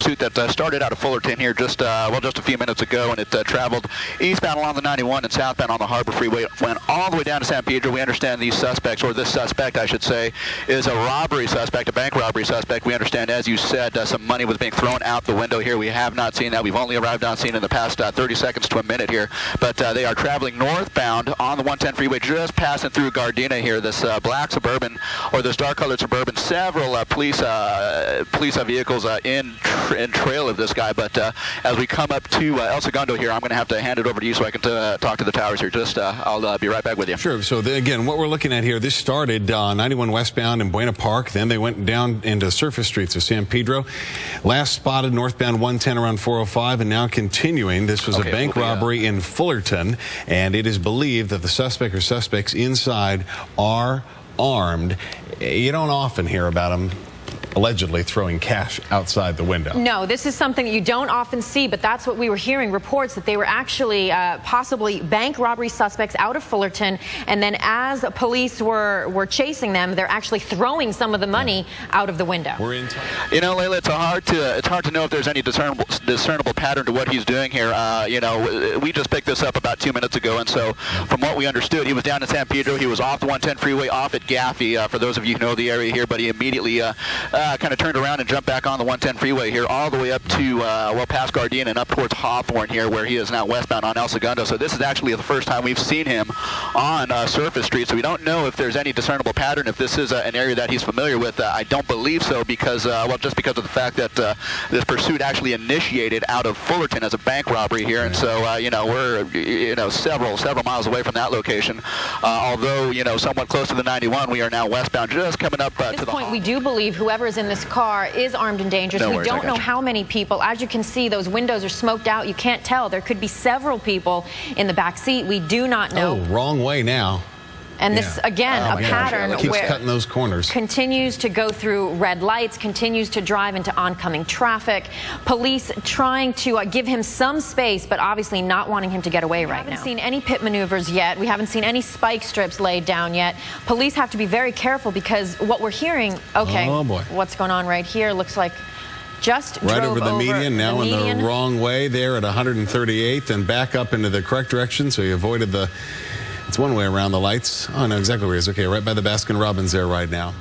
pursuit that started out of Fullerton here just a few minutes ago, and it traveled eastbound along the 91 and southbound on the Harbor Freeway, went all the way down to San Pedro. We understand these suspects, or this suspect, I should say, is a robbery suspect, a bank robbery suspect. We understand, as you said, some money was being thrown out the window here. We have not seen that. We've only arrived on scene in the past 30 seconds to a minute here, but they are traveling northbound on the 110 freeway, just passing through Gardena here. This black Suburban, or this dark-colored Suburban, several police vehicles in trail of this guy, but as we come up to El Segundo here, I'm going to have to hand it over to you so I can talk to the towers here. Just I'll be right back with you. Sure. So again, what we're looking at here, this started 91 westbound in Buena Park, then they went down into surface streets of San Pedro. Last spotted northbound 110 around 405, and now continuing. This was a bank robbery in Fullerton, and it is believed that the suspect or suspects inside are armed. You don't often hear about them allegedly throwing cash outside the window. No, this is something that you don't often see, but that's what we were hearing, reports that they were actually possibly bank robbery suspects out of Fullerton, and then as police were chasing them, they're actually throwing some of the money out of the window. You know, Layla, it's hard to know if there's any discernible pattern to what he's doing here. You know, we just picked this up about 2 minutes ago, and so from what we understood, he was down in San Pedro. He was off the 110 freeway, off at Gaffey, for those of you who know the area here, but he immediately kind of turned around and jumped back on the 110 freeway here, all the way up to, well, past Gardena and up towards Hawthorne here, where he is now westbound on El Segundo. So this is actually the first time we've seen him on surface street. So we don't know if there's any discernible pattern, if this is an area that he's familiar with. I don't believe so, because, well, just because of the fact that this pursuit actually initiated out of Fullerton as a bank robbery here. And so, you know, we're, you know, several miles away from that location. Although, you know, somewhat close to the 91, we are now westbound, just coming up to the... At this point, we do believe whoever is in this car is armed and dangerous. We don't know how many people. As you can see, those windows are smoked out. You can't tell. There could be several people in the back seat. We do not know. Oh, wrong way now. And this, again, a pattern keeps where cutting those corners. Continues to go through red lights, continues to drive into oncoming traffic. Police trying to give him some space, but obviously not wanting him to get away right now. We haven't seen any pit maneuvers yet. We haven't seen any spike strips laid down yet. Police have to be very careful, because what we're hearing, okay, oh boy, what's going on right here looks like just right drove over the median, now in the wrong way there at 138th and back up into the correct direction, so he avoided the... It's one way around the lights. Oh, no, exactly where he is. Okay, right by the Baskin-Robbins there right now.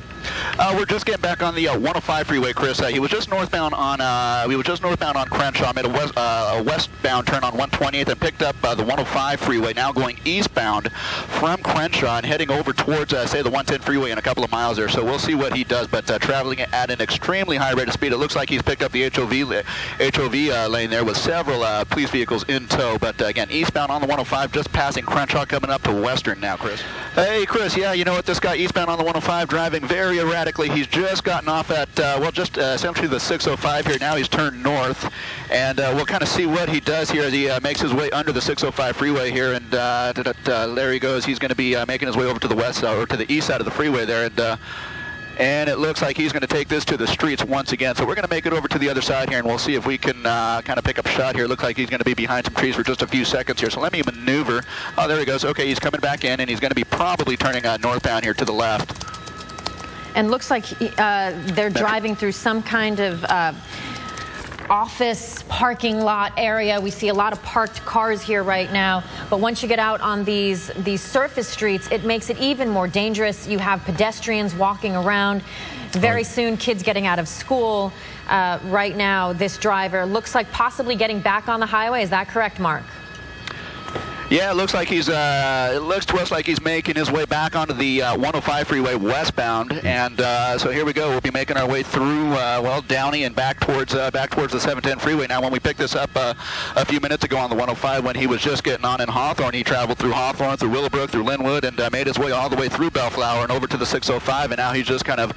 We're just getting back on the 105 freeway, Chris. He was just northbound on. We were just northbound on Crenshaw. Made a westbound turn on 120th and picked up the 105 freeway. Now going eastbound from Crenshaw and heading over towards, say, the 110 freeway in a couple of miles there. So we'll see what he does. But traveling at an extremely high rate of speed. It looks like he's picked up the HOV lane there with several police vehicles in tow. But again, eastbound on the 105, just passing Crenshaw, coming up to Western now, Chris. Hey, Chris. Yeah, you know what? This guy eastbound on the 105 driving very erratically. He's just gotten off at, well, just essentially the 605 here. Now he's turned north, and we'll kind of see what he does here as he makes his way under the 605 freeway here, and there he goes. He's going to be making his way over to the west, or to the east side of the freeway there, and it looks like he's going to take this to the streets once again. So we're going to make it over to the other side here, and we'll see if we can kind of pick up a shot here. Looks like he's going to be behind some trees for just a few seconds here. So let me maneuver. Oh, there he goes. Okay, he's coming back in, and he's going to be probably turning northbound here to the left. And looks like they're driving through some kind of office parking lot area. We see a lot of parked cars here right now. But once you get out on these surface streets, it makes it even more dangerous. You have pedestrians walking around. Very soon, kids getting out of school. Right now, this driver looks like possibly getting back on the highway. Is that correct, Mark? Yeah, it looks like he's. It looks to us like he's making his way back onto the 105 freeway westbound, and so here we go. We'll be making our way through, well, Downey and back towards the 710 freeway. Now, when we picked this up a few minutes ago on the 105, when he was just getting on in Hawthorne, he traveled through Hawthorne, through Willowbrook, through Linwood, and made his way all the way through Bellflower and over to the 605. And now he's just kind of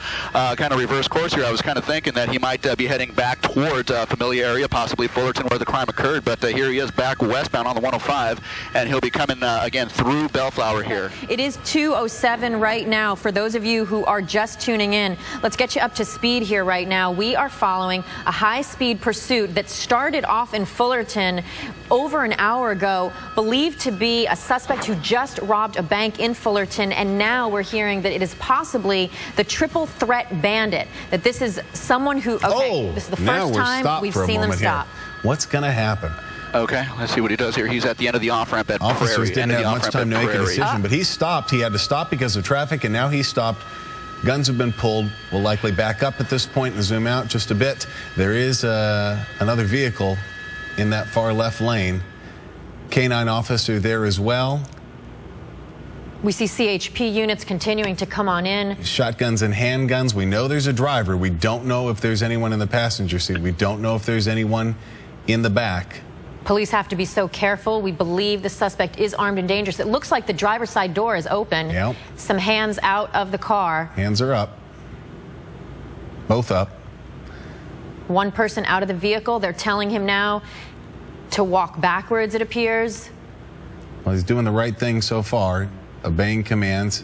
reverse course here. I was kind of thinking that he might be heading back towards a familiar area, possibly Fullerton, where the crime occurred. But here he is back westbound on the 105. and he'll be coming again through Bellflower here. It is 2:07 right now. For those of you who are just tuning in, let's get you up to speed here right now. We are following a high-speed pursuit that started off in Fullerton over an hour ago, believed to be a suspect who just robbed a bank in Fullerton, and now we're hearing that it is possibly the triple threat bandit, that this is someone who, this is the first time we've seen them stop. What's going to happen? Okay, let's see what he does here. He's at the end of the off-ramp at Officers Prairie. didn't have much time to make a decision, but he stopped. He had to stop because of traffic, and now he stopped. Guns have been pulled. We'll likely back up at this point and zoom out just a bit. There is another vehicle in that far left lane. K-9 officer there as well. We see CHP units continuing to come on in. Shotguns and handguns. We know there's a driver. We don't know if there's anyone in the passenger seat. We don't know if there's anyone in the back. Police have to be so careful. We believe the suspect is armed and dangerous. It looks like the driver's side door is open. Yep. Some hands out of the car. Hands are up. Both up. One person out of the vehicle. They're telling him now to walk backwards, it appears. Well, he's doing the right thing so far. Obeying commands.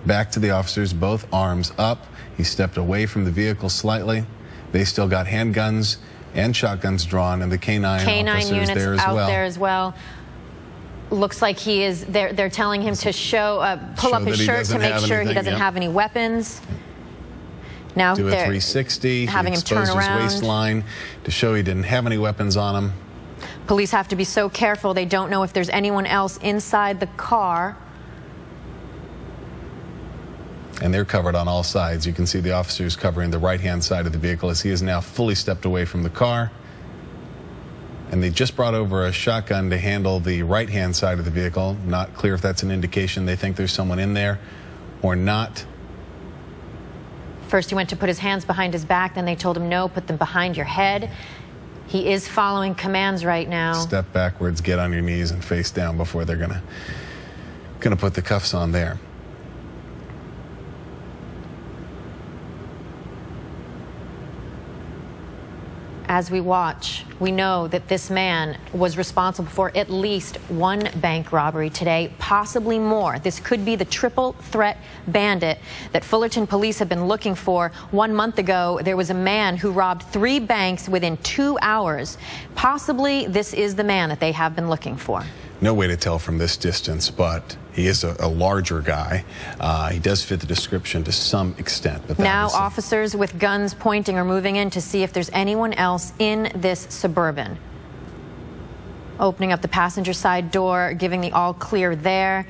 Back to the officers, both arms up. He stepped away from the vehicle slightly. They still got handguns and shotguns drawn, and the K-9 officers units there as out well. there as well. Looks like he is. They're telling him to pull up his shirt to make sure he doesn't have any weapons. Now do a they're 360. having him turn around. His waistline to show he didn't have any weapons on him. Police have to be so careful. They don't know if there's anyone else inside the car. And they're covered on all sides. You can see the officers covering the right-hand side of the vehicle as he has now fully stepped away from the car. And they just brought over a shotgun to handle the right-hand side of the vehicle. Not clear if that's an indication they think there's someone in there or not. First he went to put his hands behind his back, then they told him no, put them behind your head. He is following commands right now. Step backwards, get on your knees and face down before they're gonna put the cuffs on there. As we watch, we know that this man was responsible for at least one bank robbery today, possibly more. This could be the triple threat bandit that Fullerton police have been looking for. 1 month ago, there was a man who robbed 3 banks within 2 hours. Possibly this is the man that they have been looking for. No way to tell from this distance, but he is a larger guy. He does fit the description to some extent. But now officers with guns pointing are moving in to see if there's anyone else in this Suburban. Opening up the passenger side door, giving the all clear there.